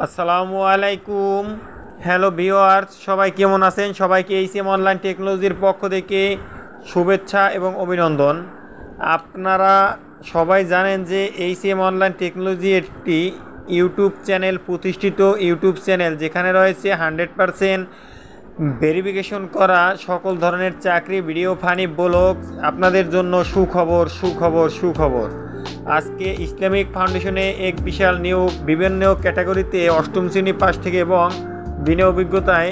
আসসালামু আলাইকুম। Hello viewers, সবাই কেমন আছেন? সবাইকে এইচএম অনলাইন টেকনোলজির পক্ষ থেকে শুভেচ্ছা এবং অভিনন্দন। আপনারা সবাই জানেন যে এইচএম অনলাইন টেকনোলজি একটি ইউটিউব চ্যানেল, প্রতিষ্ঠিত ইউটিউব চ্যানেল, যেখানে রয়েছে 100% ভেরিফিকেশন করা সকল ধরনের চাকরি, ভিডিও, ফানি, ব্লগ। আপনাদের জন্য সুখবর সুখবর সুখবর। আজকে ইসলামিক ফাউন্ডেশনে এক বিশাল নিয়োগ, বিভিন্ন ক্যাটাগরিতে অষ্টম শ্রেণী পাশ থেকে এবং বিনা অভিজ্ঞতায়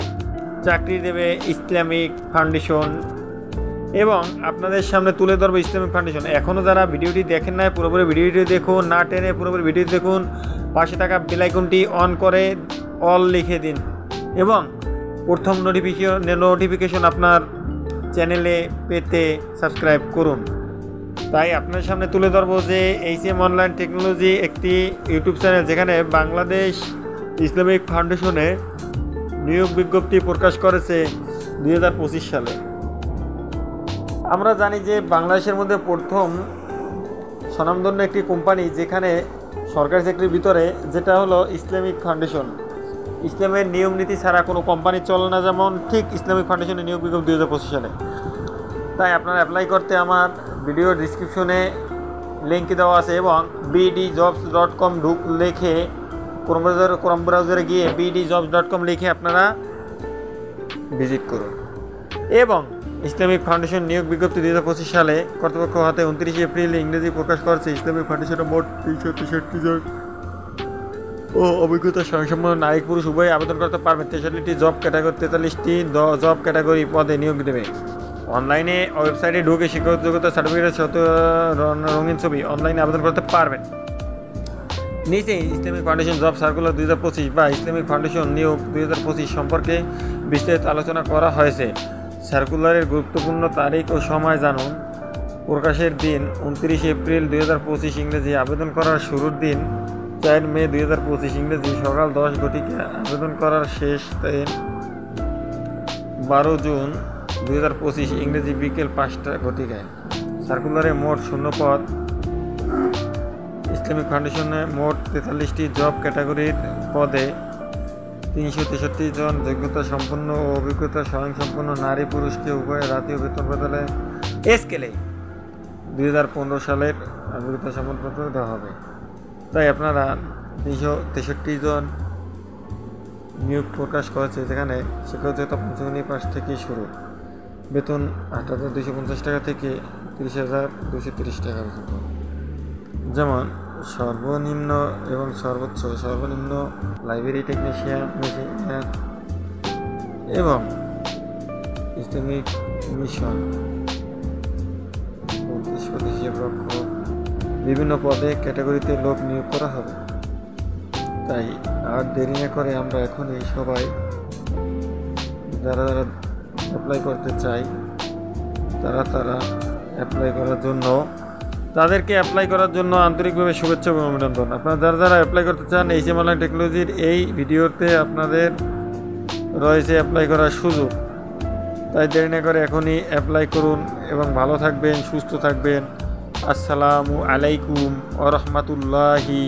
চাকরি দেবে ইসলামিক ফাউন্ডেশন। এবং আপনাদের সামনে তুলে ধরবো ইসলামিক ফাউন্ডেশন। এখনও যারা ভিডিওটি দেখেন না, পুরোপুরি ভিডিওটি দেখুন, না টেনে পুরোপুরি ভিডিওটি দেখুন। পাশে থাকা বেল আইকনটি অন করে অল লিখে দিন এবং প্রথম নোটিফিকেশন আপনার চ্যানেলে পেতে সাবস্ক্রাইব করুন। তাই আপনার সামনে তুলে ধরবো যে এইচএম অনলাইন টেকনোলজি একটি ইউটিউব চ্যানেল, যেখানে বাংলাদেশ ইসলামিক ফাউন্ডেশনে নিয়োগ বিজ্ঞপ্তি প্রকাশ করেছে 2025 সালে। আমরা জানি যে বাংলাদেশের মধ্যে প্রথম স্বনামধন্য একটি কোম্পানি যেখানে সরকারি চাকরির ভিতরে, যেটা হলো ইসলামিক ফাউন্ডেশন। ইসলামের নিয়ম নীতি ছাড়া কোনো কোম্পানি চলে না, যেমন ঠিক ইসলামিক ফাউন্ডেশনের নিয়োগ বিজ্ঞপ্তি 2025 সালে। তাই আপনারা অ্যাপ্লাই করতে আমার ভিডিও ডিসক্রিপশনে লিঙ্ক দেওয়া আছে এবং bdjobs.com লিখে ক্রোম ব্রাউজারে গিয়ে bdjobs.com লিখে আপনারা ভিজিট করুন। এবং ইসলামিক ফাউন্ডেশন নিয়োগ বিজ্ঞপ্তি 2025 সালে কর্তৃপক্ষ হাতে 29 এপ্রিল ইংরেজি প্রকাশ করেছে। ইসলামিক ফাউন্ডেশনের মোট 363 জন ও অভিজ্ঞতা স্বয়ংসম্পন্ন নারী পুরুষ উভয় আবেদন করতে পারবেন। 43টি জব ক্যাটাগরি, 43টি জব ক্যাটাগরি পদে নিয়োগ দেবে। অনলাইনে ওয়েবসাইটে ঢুকে শিক্ষাগত যোগ্যতা সার্টিফিকেটের সাথে রঙিন ছবি অনলাইনে আবেদন করতে পারবেন। নিচে ইসলামিক ফাউন্ডেশন জব সার্কুলার 2025 বা ইসলামিক ফাউন্ডেশন নিয়োগ 2025 সম্পর্কে বিস্তারিত আলোচনা করা হয়েছে। সার্কুলারের গুরুত্বপূর্ণ তারিখ ও সময় জানুন। প্রকাশের দিন 29 এপ্রিল 2025 ইংরেজি। আবেদন করার শুরুর দিন 4 মে 2025 ইংরেজি সকাল 10 ঘটিকা। আবেদন করার শেষ দিন 12 জুন 2025 ইংরেজি বিকেল 5টা ঘটিকায়। সার্কুলারে মোট শূন্যপদ। ইসলামিক ফাউন্ডেশনে মোট 43টি জব ক্যাটাগরির পদে 363 জন যোগ্যতা সম্পন্ন ও অভিজ্ঞতা স্বয়ংসম্পন্ন নারী পুরুষকে উভয় জাতীয় বেতন প্রদানে স্কেলে 2015 সালের অভিজ্ঞতা সম্পন্ন দেওয়া হবে। তাই আপনারা 363 জন নিয়োগ প্রকাশ করেছে, যেখানে শিক্ষকতা পঞ্চমী পাশ থেকে শুরু। বেতন 8,250 টাকা থেকে 30,230 টাকা পর্যন্ত। যেমন সর্বনিম্ন এবং সর্বোচ্চ। সর্বনিম্ন লাইব্রেরি টেকনিশিয়ান এবং ইসলামিক মিশন 35 রক্ষক, বিভিন্ন পদে ক্যাটাগরিতে লোক নিয়োগ করা হবে। তাই আর দেরি না করে আমরা এখনই সবাই যারা যারা অ্যাপ্লাই করতে চাই তারা অ্যাপ্লাই করার জন্য, তাদেরকে অ্যাপ্লাই করার জন্য আন্তরিকভাবে শুভেচ্ছা এবং অভিনন্দন। আপনারা যারা অ্যাপ্লাই করতে চান, এইচএম অনলাইন টেকনোলজির এই ভিডিওতে আপনাদের রয়েছে অ্যাপ্লাই করার সুযোগ। তাই দেরি না করে এখনই অ্যাপ্লাই করুন এবং ভালো থাকবেন, সুস্থ থাকবেন। আসসালামু আলাইকুম ওয়া রাহমাতুল্লাহি।